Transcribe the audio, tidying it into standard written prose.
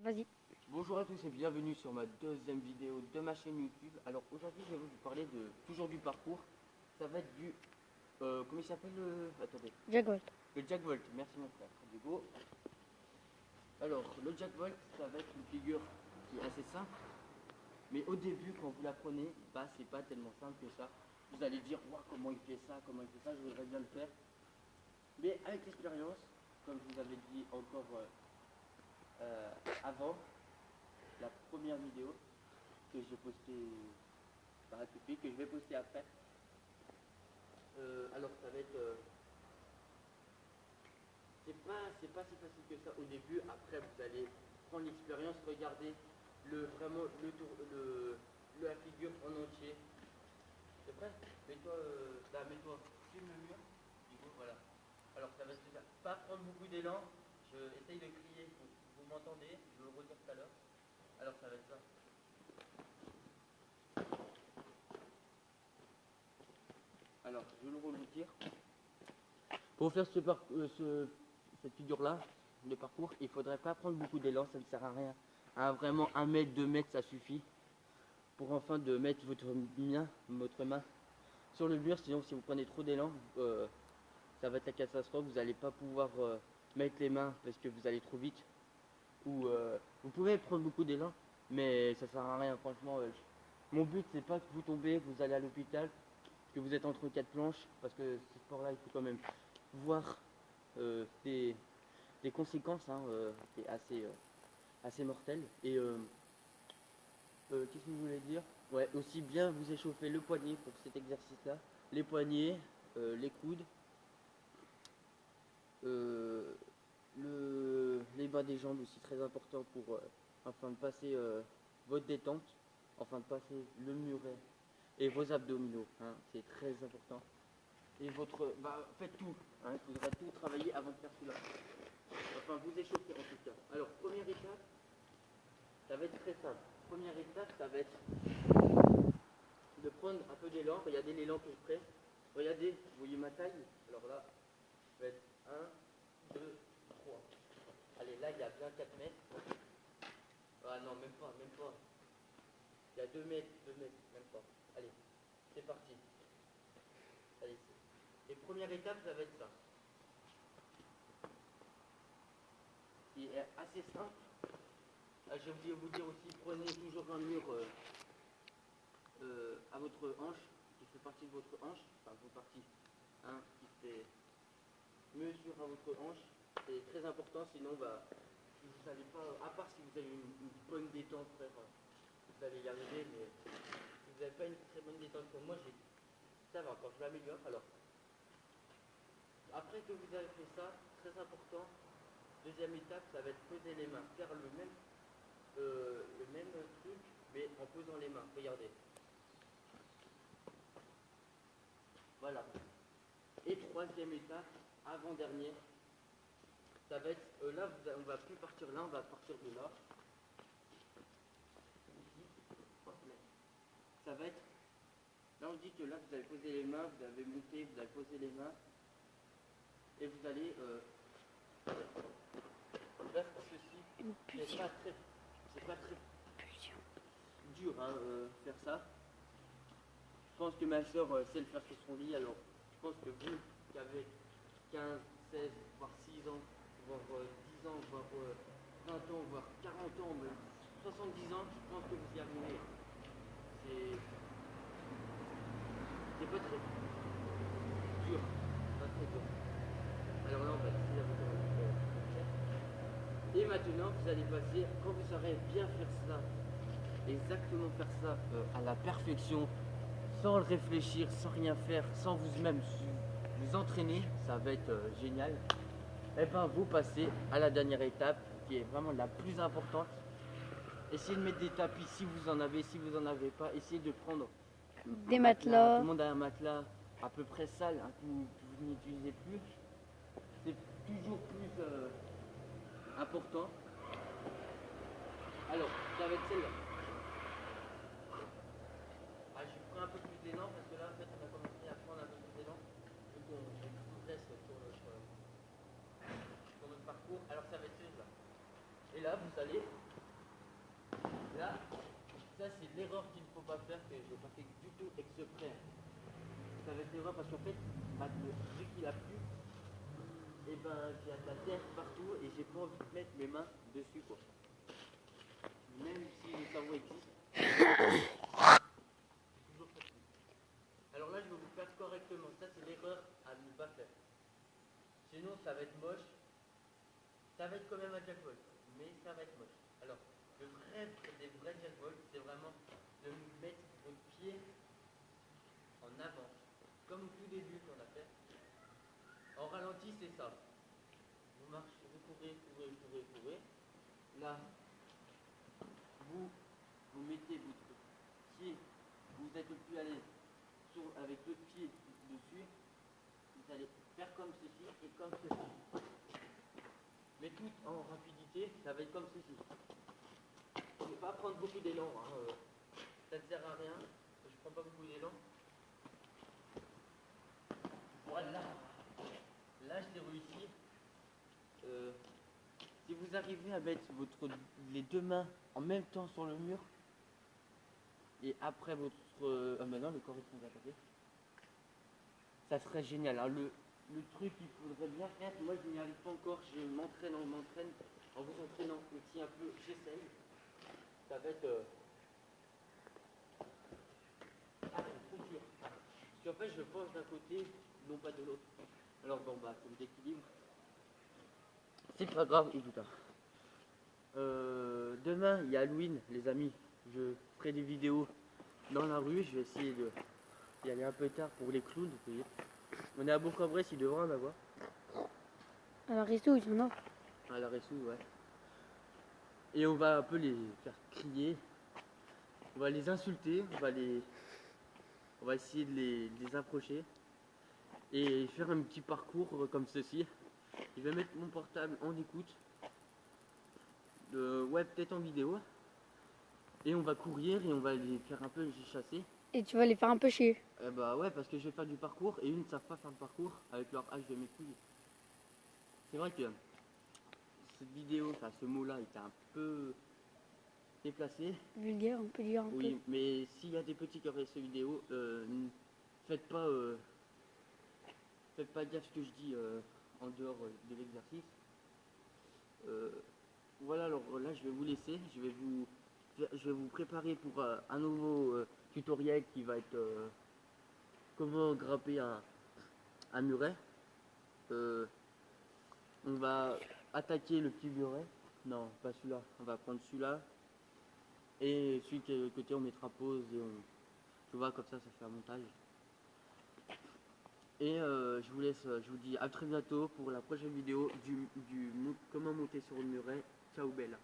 Vas-y. Bonjour à tous et bienvenue sur ma deuxième vidéo de ma chaîne YouTube. Alors aujourd'hui je vais vous parler de toujours du parcours. Ça va être du comment il s'appelle le attendez. Jack Volt. Le Jack Volt. Merci mon frère Diego. Alors le Jack Volt ça va être une figure qui est assez simple. Mais au début quand vous l'apprenez, bah c'est pas tellement simple que ça. Vous allez dire wow, comment il fait ça, je voudrais bien le faire. Mais avec l'expérience, comme je vous avais dit encore avant, la première vidéo que j'ai postée par ATP, que je vais poster après. Alors ça va être c'est pas si facile que ça au début. Après vous allez prendre l'expérience, regarder vraiment la figure en entier. C'est prêt? Mets-toi là, mets-toi sur le mur. Du coup voilà. Alors ça va être ça. Pas prendre beaucoup d'élan. Je essaye de crier. Vous m'entendez? Je vais le redire tout à l'heure. Alors ça va être ça. Alors, je vais le redire. Pour faire cette figure-là, le parcours, il ne faudrait pas prendre beaucoup d'élan, ça ne sert à rien. Vraiment 1 mètre, 2 mètres, ça suffit. Pour enfin de mettre votre main sur le mur, sinon si vous prenez trop d'élan, ça va être la catastrophe. Vous n'allez pas pouvoir mettre les mains parce que vous allez trop vite. Ou vous pouvez prendre beaucoup d'élan, mais ça sert à rien, franchement. Mon but, c'est pas que vous tombez, que vous allez à l'hôpital, que vous êtes entre 4 planches, parce que ce sport-là, il faut quand même voir des conséquences hein, assez mortelles. Et qu'est-ce que je voulais dire? Ouais, aussi bien vous échauffer le poignet pour cet exercice-là, les poignets, les coudes, les bas des jambes aussi très important pour afin de passer votre détente, afin de passer le muret et vos abdominaux, hein, c'est très important. Et faites tout, hein, il faudra tout travailler avant de faire cela. Enfin, vous échauffer en tout cas. Alors, première étape, ça va être très simple. Première étape, ça va être de prendre un peu d'élan. Regardez l'élan que je prends. Regardez, vous voyez ma taille? Alors là, je vais être 1, 2, 3. Allez, là, il y a bien 4 mètres. Ah non, même pas, même pas. Il y a 2 mètres, même pas. Allez, c'est parti. Allez, et première étape, ça va être ça. Qui est assez simple. J'ai oublié de vous dire aussi, prenez toujours un mur à votre hanche, qui fait partie de votre hanche, enfin votre partie, hein, qui fait mesure à votre hanche. C'est très important, sinon si vous n'allez pas, à part si vous avez une bonne détente, frère, vous allez y arriver, mais si vous n'avez pas une très bonne détente comme moi, ça va, quand je l'améliore. Alors, après que vous avez fait ça, très important, deuxième étape, ça va être poser les mains, faire le même truc, mais en posant les mains. Regardez. Voilà. Et troisième étape, avant-dernière, ça va être, là, on va plus partir là, on va partir de là. Ça va être, là on dit que là vous allez poser les mains, vous allez monter, vous allez poser les mains, et vous allez faire ceci. Une pulsion. C'est pas très dur hein, faire ça. Je pense que ma soeur sait le faire sur son lit, alors je pense que vous qui avez 15, 16, voire 6 ans, voire 10 ans, voire 20 ans, voire 40 ans, même 70 ans, je pense que vous y arrivez. C'est pas très dur, pas très dur. Alors là, on va essayer et maintenant, vous allez passer, quand vous saurez bien faire ça, exactement faire ça à la perfection, sans le réfléchir, sans rien faire, sans vous-même vous entraîner, ça va être génial. Et bien vous passez à la dernière étape qui est vraiment la plus importante. Essayez de mettre des tapis si vous en avez, si vous n'en avez pas, essayez de prendre des matelas. Tout le monde a un matelas à peu près sale, hein, que vous n'utilisez plus. C'est toujours plus important. Alors, ça va être celle-là. Ah, je prends un peu plus d'élan parce que là, en fait, on a commencé à prendre un peu plus d'élan. Donc, on progresse sur notre parcours. Alors, ça va être celle-là. Et là, vous allez Là, ça c'est l'erreur qu'il ne faut pas faire, que je n'ai pas fait du tout exprès. Ça va être l'erreur parce qu'en fait, vu qu'il a plu, et ben j'ai de la terre partout et j'ai pas envie de mettre mes mains dessus quoi. Même si le savon existe, c'est toujours facile. Alors là je vais vous faire correctement, ça c'est l'erreur à ne pas faire. Sinon ça va être moche, ça va être quand même un jack ball, mais ça va être moche. Alors, des vrais jack balls, c'est vraiment de mettre votre pied en avant, comme au tout début qu'on a fait. En ralenti, c'est ça. Vous marchez, vous courez. Là, vous mettez votre pied, vous êtes le plus à l'aise avec l'autre pied dessus. Vous allez faire comme ceci et comme ceci. Mais tout en rapidité, ça va être comme ceci. Il ne faut pas prendre beaucoup d'élan, hein. Ça ne sert à rien. Je ne prends pas beaucoup d'élan. Voilà. Là, je l'ai réussi. Si vous arrivez à mettre les deux mains en même temps sur le mur, et après maintenant le corps est attaqué, ça serait génial. Alors, le truc qu'il faudrait bien faire, moi je n'y arrive pas encore, je m'entraîne, en vous entraînant aussi un peu, j'essaye. Ça va être... Ah, c'est trop dur. Parce qu'en fait, je pense d'un côté, non pas de l'autre. Alors bon, bah, c'est le déséquilibre. C'est pas grave, et putain. Demain, il y a Halloween, les amis. Je ferai des vidéos dans la rue. Je vais essayer d'y aller un peu tard pour les clowns. Vous voyez. On est à Bourg-en-Bresse, il devrait en avoir. À la resto, il y en a. À la Ressou, ouais. Et on va un peu les faire crier. On va les insulter. On va essayer de les approcher. Et faire un petit parcours comme ceci. Je vais mettre mon portable en écoute. Ouais, peut-être en vidéo. Et on va courir et on va les faire un peu chasser. Et tu vas les faire un peu chier. Bah ouais, parce que je vais faire du parcours et ils ne savent pas faire le parcours avec leur hache de mes couilles. C'est vrai que cette vidéo, enfin ce mot-là était un peu déplacé. Vulgaire, on peut dire un Oui, mais s'il y a des petits qui auraient cette vidéo, faites pas gaffe ce que je dis en dehors de l'exercice. Voilà, alors là je vais vous laisser, je vais vous préparer pour un nouveau tutoriel qui va être comment grimper un muret. On va attaquer le petit muret. Non, pas celui-là. On va prendre celui-là. Et celui qui est de l'autre côté, on mettra pause et tu vois, comme ça fait un montage. Et je vous laisse, je vous dis à très bientôt pour la prochaine vidéo du comment monter sur le muret. Ciao bella.